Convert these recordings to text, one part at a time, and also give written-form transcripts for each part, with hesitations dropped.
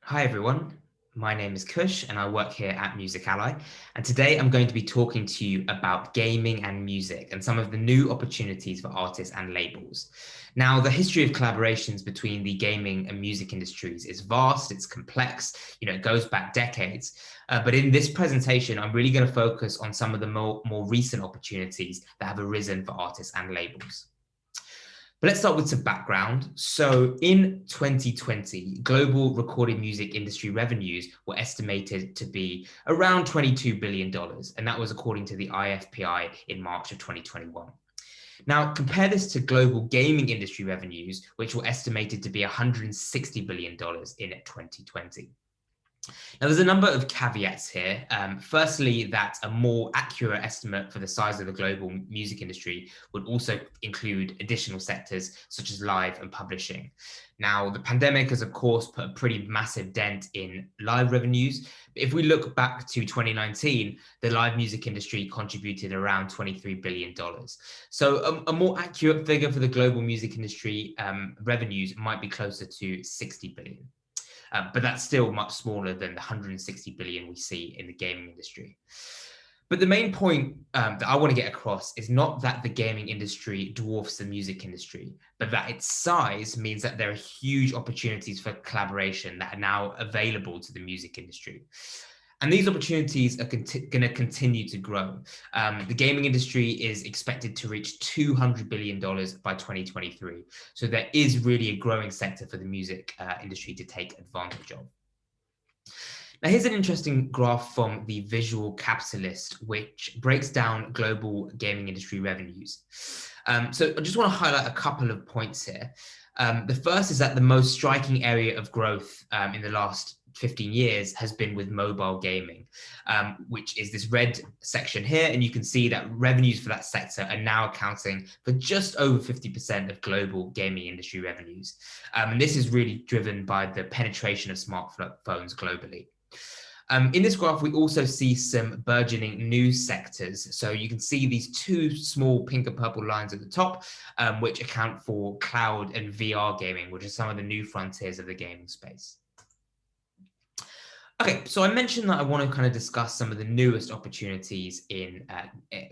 Hi everyone, my name is Kush and I work here at Music Ally. And today I'm going to be talking to you about gaming and music and some of the new opportunities for artists and labels. Now, the history of collaborations between the gaming and music industries is vast, it's complex, it goes back decades. But in this presentation, I'm really going to focus on some of the more recent opportunities that have arisen for artists and labels. But let's start with some background. So in 2020, global recorded music industry revenues were estimated to be around $22 billion, and that was according to the IFPI in March of 2021. Now, compare this to global gaming industry revenues, which were estimated to be $160 billion in 2020. Now, there's a number of caveats here. Firstly, that a more accurate estimate for the size of the global music industry would also include additional sectors such as live and publishing. Now, the pandemic has, of course, put a pretty massive dent in live revenues. If we look back to 2019, the live music industry contributed around $23 billion. So a more accurate figure for the global music industry revenues might be closer to 60 billion. But that's still much smaller than the 160 billion we see in the gaming industry. But the main point that I want to get across is not that the gaming industry dwarfs the music industry, but that its size means that there are huge opportunities for collaboration that are now available to the music industry. And these opportunities are going to continue to grow. The gaming industry is expected to reach $200 billion by 2023. So there is really a growing sector for the music industry to take advantage of. Now, here's an interesting graph from the Visual Capitalist, which breaks down global gaming industry revenues. So I just want to highlight a couple of points here. The first is that the most striking area of growth in the last 15 years has been with mobile gaming, which is this red section here. And you can see that revenues for that sector are now accounting for just over 50% of global gaming industry revenues. And this is really driven by the penetration of smartphones globally. In this graph, we also see some burgeoning new sectors. So you can see these two small pink and purple lines at the top, which account for cloud and VR gaming, which are some of the new frontiers of the gaming space. Okay, so I mentioned that I want to kind of discuss some of the newest opportunities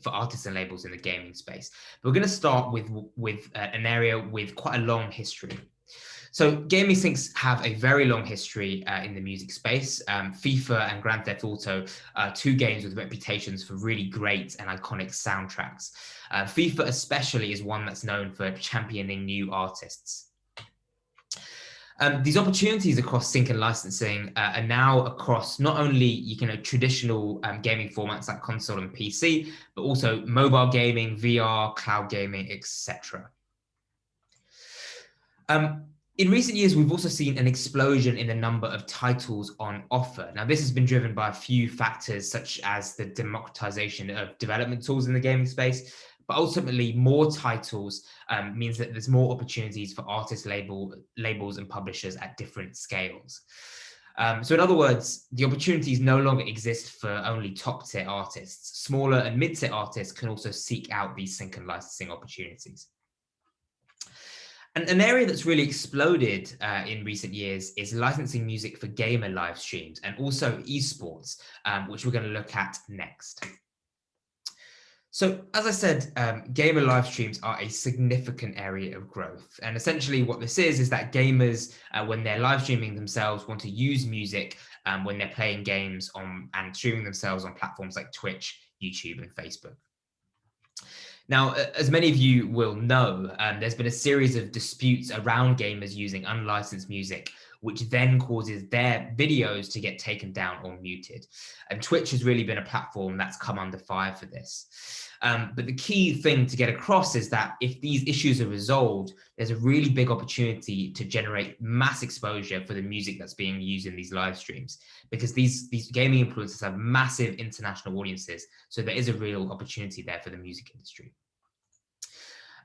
for artists and labels in the gaming space. We're going to start with an area with quite a long history. So gaming syncs have a very long history in the music space. FIFA and Grand Theft Auto are two games with reputations for really great and iconic soundtracks. FIFA especially is one that's known for championing new artists. These opportunities across sync and licensing are now across not only traditional gaming formats like console and PC, but also mobile gaming, VR, cloud gaming, etc. In recent years, we've also seen an explosion in the number of titles on offer. Now, this has been driven by a few factors, such as the democratization of development tools in the gaming space, but ultimately more titles means that there's more opportunities for artists, labels and publishers at different scales. So in other words, the opportunities no longer exist for only top tier artists. Smaller and mid-tier artists can also seek out these sync and licensing opportunities. And an area that's really exploded in recent years is licensing music for gamer live streams and also esports, which we're going to look at next. So as I said, gamer live streams are a significant area of growth. And essentially what this is that gamers, when they're live streaming themselves, want to use music when they're playing games and streaming themselves on platforms like Twitch, YouTube, and Facebook. Now, as many of you will know, there's been a series of disputes around gamers using unlicensed music, which then causes their videos to get taken down or muted. And Twitch has really been a platform that's come under fire for this. But the key thing to get across is that if these issues are resolved, there's a really big opportunity to generate mass exposure for the music that's being used in these live streams, because these gaming influencers have massive international audiences. So there is a real opportunity there for the music industry.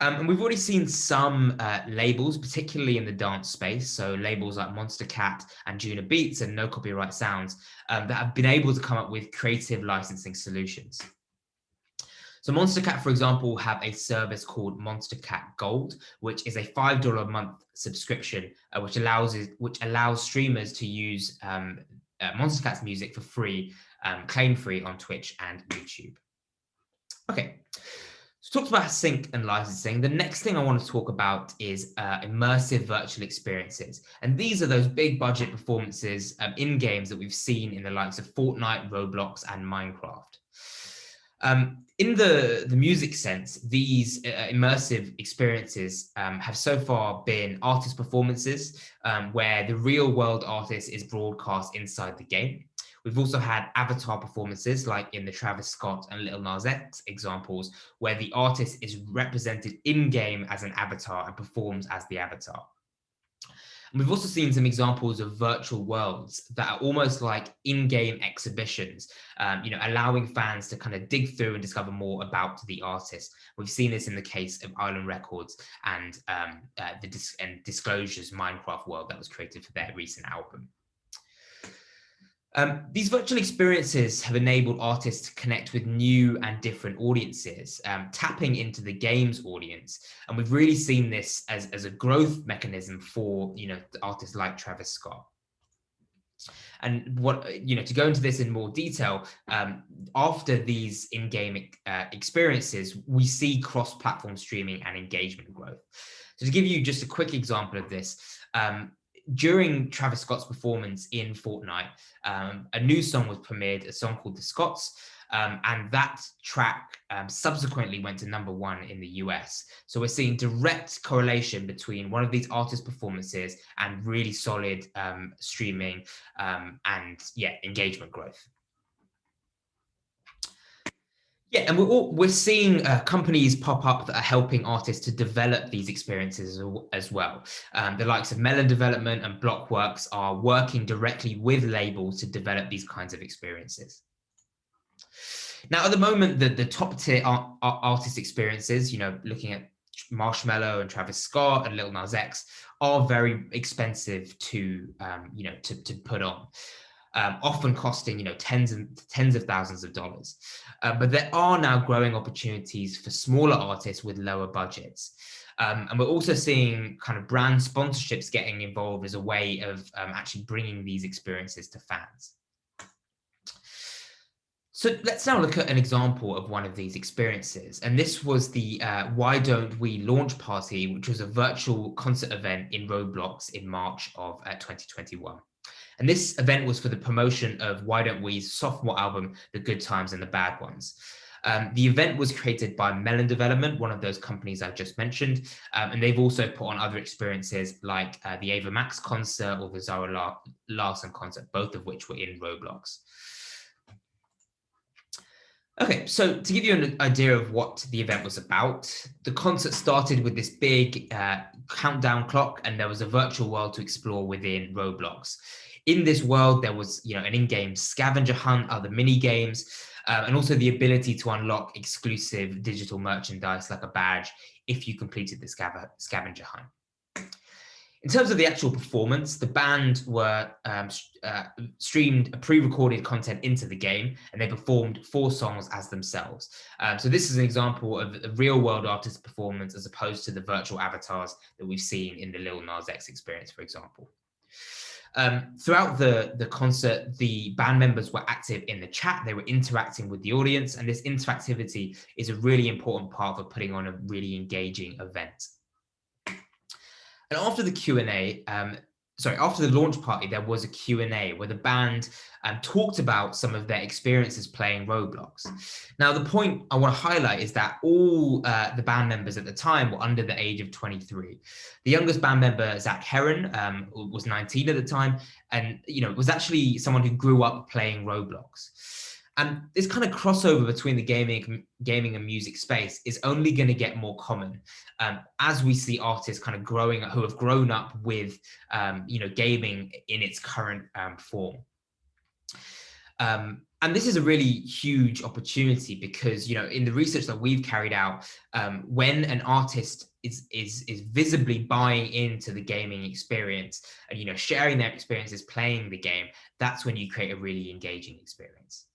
And we've already seen some labels, particularly in the dance space, so labels like Monstercat and Juna Beats and No Copyright Sounds, that have been able to come up with creative licensing solutions. So Monstercat, for example, have a service called Monstercat Gold, which is a $5 a month subscription, which allows streamers to use Monstercat's music for free, claim-free on Twitch and YouTube. Okay, so talked about sync and licensing. The next thing I want to talk about is immersive virtual experiences. And these are those big budget performances in games that we've seen in the likes of Fortnite, Roblox, and Minecraft. In the music sense, these immersive experiences have so far been artist performances where the real world artist is broadcast inside the game. We've also had avatar performances like in the Travis Scott and Lil Nas X examples, where the artist is represented in-game as an avatar and performs as the avatar. And we've also seen some examples of virtual worlds that are almost like in-game exhibitions, allowing fans to kind of dig through and discover more about the artist. We've seen this in the case of Island Records and Disclosure's Minecraft world that was created for their recent album. These virtual experiences have enabled artists to connect with new and different audiences, tapping into the game's audience. And we've really seen this as a growth mechanism for, artists like Travis Scott. And to go into this in more detail, after these in-game experiences, we see cross-platform streaming and engagement growth. So to give you just a quick example of this, during Travis Scott's performance in Fortnite, a new song was premiered, a song called The Scotts, and that track subsequently went to #1 in the US. So we're seeing direct correlation between one of these artist performances and really solid streaming and engagement growth. Yeah, and we're seeing companies pop up that are helping artists to develop these experiences as well. The likes of Melon Development and Blockworks are working directly with labels to develop these kinds of experiences. Now, at the moment, the top tier artist experiences, looking at Marshmello and Travis Scott and Lil Nas X, are very expensive to put on. Often costing, tens of thousands of dollars. But there are now growing opportunities for smaller artists with lower budgets. And we're also seeing kind of brand sponsorships getting involved as a way of actually bringing these experiences to fans. So let's now look at an example of one of these experiences. And this was the Why Don't We launch party, which was a virtual concert event in Roblox in March of 2021. And this event was for the promotion of Why Don't We's sophomore album, The Good Times and the Bad Ones. The event was created by Melon Development, one of those companies I've just mentioned. And they've also put on other experiences like the Ava Max concert or the Zara Larsson concert, both of which were in Roblox. Okay, so to give you an idea of what the event was about, the concert started with this big countdown clock, and there was a virtual world to explore within Roblox. In this world, there was, an in-game scavenger hunt, other mini games, and also the ability to unlock exclusive digital merchandise like a badge if you completed the scavenger hunt. In terms of the actual performance, the band were streamed pre-recorded content into the game, and they performed 4 songs as themselves. So this is an example of a real-world artist performance as opposed to the virtual avatars that we've seen in the Lil Nas X experience, for example. Throughout the concert, the band members were active in the chat. They were interacting with the audience, and this interactivity is a really important part of putting on a really engaging event. And after the Q&A, after the launch party, there was a Q&A where the band talked about some of their experiences playing Roblox. Now, the point I want to highlight is that all the band members at the time were under the age of 23. The youngest band member, Zach Heron, was 19 at the time, and was actually someone who grew up playing Roblox. And this kind of crossover between the gaming and music space is only going to get more common as we see artists kind of who have grown up with, gaming in its current form. And this is a really huge opportunity because, in the research that we've carried out, when an artist is visibly buying into the gaming experience and, sharing their experiences playing the game, that's when you create a really engaging experience.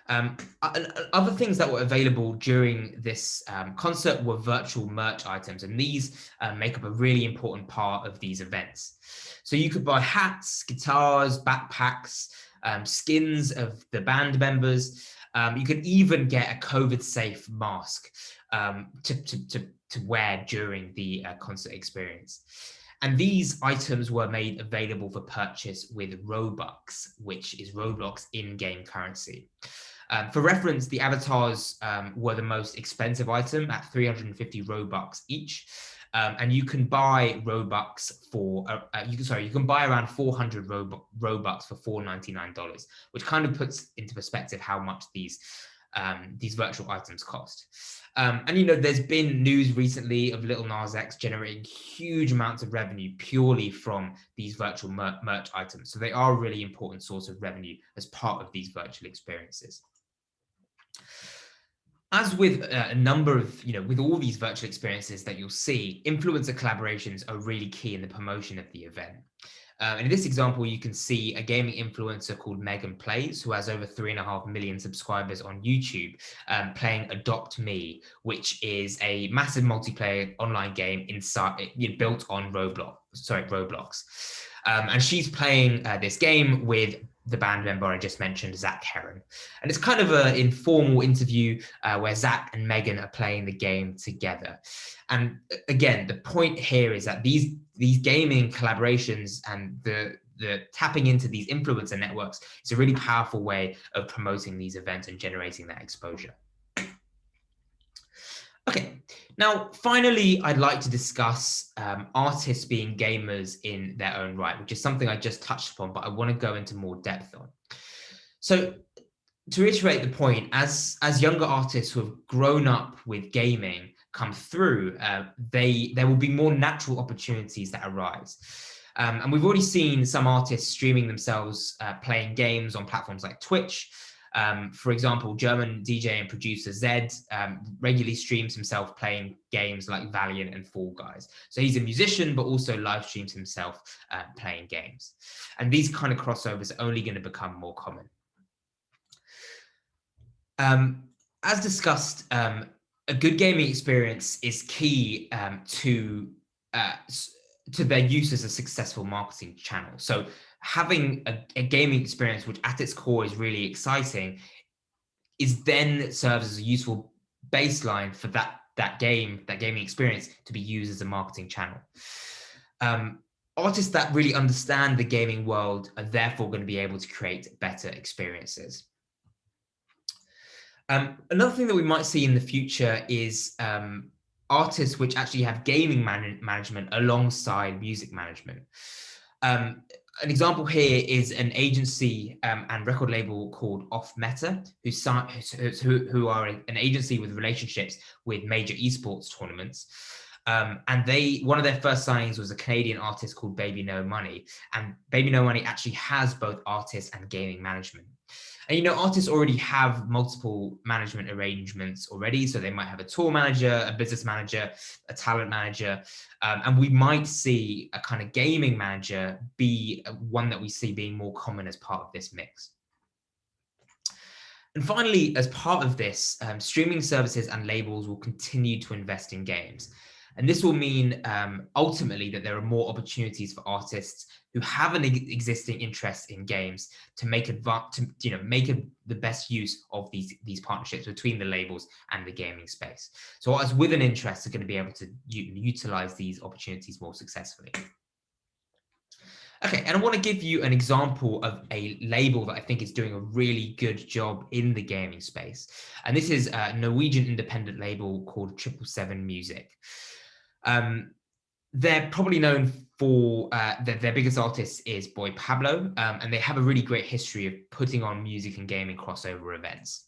Other things that were available during this concert were virtual merch items, and these make up a really important part of these events. So you could buy hats, guitars, backpacks, skins of the band members. You could even get a COVID-safe mask to wear during the concert experience. And these items were made available for purchase with Robux, which is Roblox in-game currency. For reference, the avatars were the most expensive item at 350 Robux each. And you can buy Robux for, you can buy around 400 Robux for $499, which kind of puts into perspective how much these virtual items cost. And there's been news recently of Lil Nas X generating huge amounts of revenue purely from these virtual merch items. So they are a really important source of revenue as part of these virtual experiences. As with a number of, with all these virtual experiences that you'll see, influencer collaborations are really key in the promotion of the event. In this example, you can see a gaming influencer called Megan Plays, who has over 3.5 million subscribers on YouTube, playing Adopt Me, which is a massive multiplayer online game built on Roblox. And she's playing this game with the band member I just mentioned, Zach Heron. And it's kind of an informal interview where Zach and Megan are playing the game together. And again, the point here is that these gaming collaborations and the tapping into these influencer networks is a really powerful way of promoting these events and generating that exposure. Okay, now finally, I'd like to discuss artists being gamers in their own right, which is something I just touched upon, but I want to go into more depth on. So to reiterate the point, as younger artists who have grown up with gaming come through, there will be more natural opportunities that arise. And we've already seen some artists streaming themselves playing games on platforms like Twitch. For example, German DJ and producer Zed regularly streams himself playing games like Valiant and Fall Guys. So he's a musician, but also live streams himself playing games. And these kind of crossovers are only going to become more common. As discussed, a good gaming experience is key to their use as a successful marketing channel. So having a gaming experience, which at its core is really exciting, then serves as a useful baseline for that gaming experience to be used as a marketing channel. Artists that really understand the gaming world are therefore going to be able to create better experiences. Another thing that we might see in the future is artists which actually have gaming management alongside music management. An example here is an agency and record label called Off Meta, who are an agency with relationships with major esports tournaments. And one of their first signings was a Canadian artist called Baby No Money. And Baby No Money actually has both artists and gaming management. And artists already have multiple management arrangements already. So they might have a tour manager, a business manager, a talent manager. And we might see a kind of gaming manager be one that we see being more common as part of this mix. And finally, as part of this, streaming services and labels will continue to invest in games. And this will mean ultimately that there are more opportunities for artists who have an existing interest in games to make the best use of these partnerships between the labels and the gaming space. So artists with an interest are going to be able to utilize these opportunities more successfully. Okay, and I want to give you an example of a label that I think is doing a really good job in the gaming space. And this is a Norwegian independent label called 777 Music. They're probably known for their biggest artist is Boy Pablo, and they have a really great history of putting on music and gaming crossover events.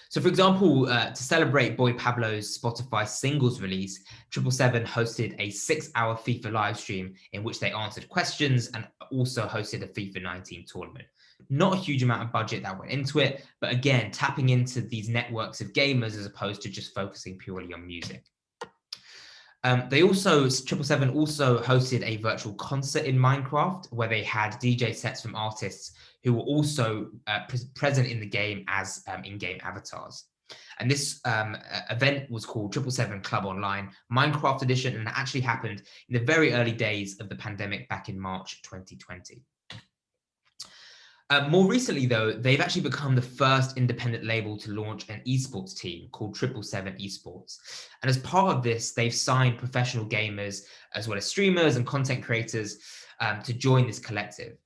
So for example, to celebrate Boy Pablo's Spotify singles release, 777 hosted a 6-hour FIFA live stream in which they answered questions and also hosted a FIFA 19 tournament. Not a huge amount of budget that went into it, but again, tapping into these networks of gamers as opposed to just focusing purely on music. They also, 777 also hosted a virtual concert in Minecraft where they had DJ sets from artists who were also present in the game as in-game avatars. And this event was called 777 Club Online Minecraft Edition, and it actually happened in the very early days of the pandemic back in March 2020. More recently, though, they've actually become the first independent label to launch an esports team called 777 Esports. And as part of this, they've signed professional gamers as well as streamers and content creators to join this collective.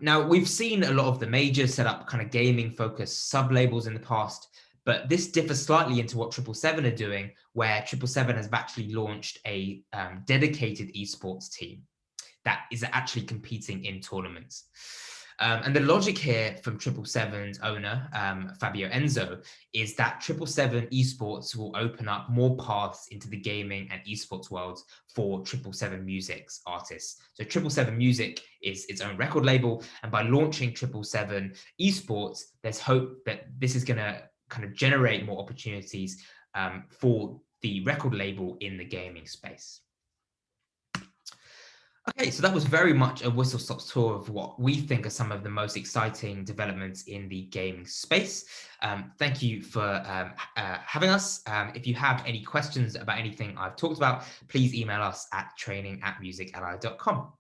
Now, we've seen a lot of the majors set up kind of gaming focused sub labels in the past, but this differs slightly into what 777 are doing, where 777 has actually launched a dedicated esports team that is actually competing in tournaments. And the logic here from 777's owner, Fabio Enzo, is that 777 Esports will open up more paths into the gaming and esports worlds for 777 Music's artists. So 777 Music is its own record label, and by launching 777 Esports, there's hope that this is going to kind of generate more opportunities for the record label in the gaming space. Okay, so that was very much a whistle-stop tour of what we think are some of the most exciting developments in the gaming space. Thank you for having us. If you have any questions about anything I've talked about, please email us at training@musically.com.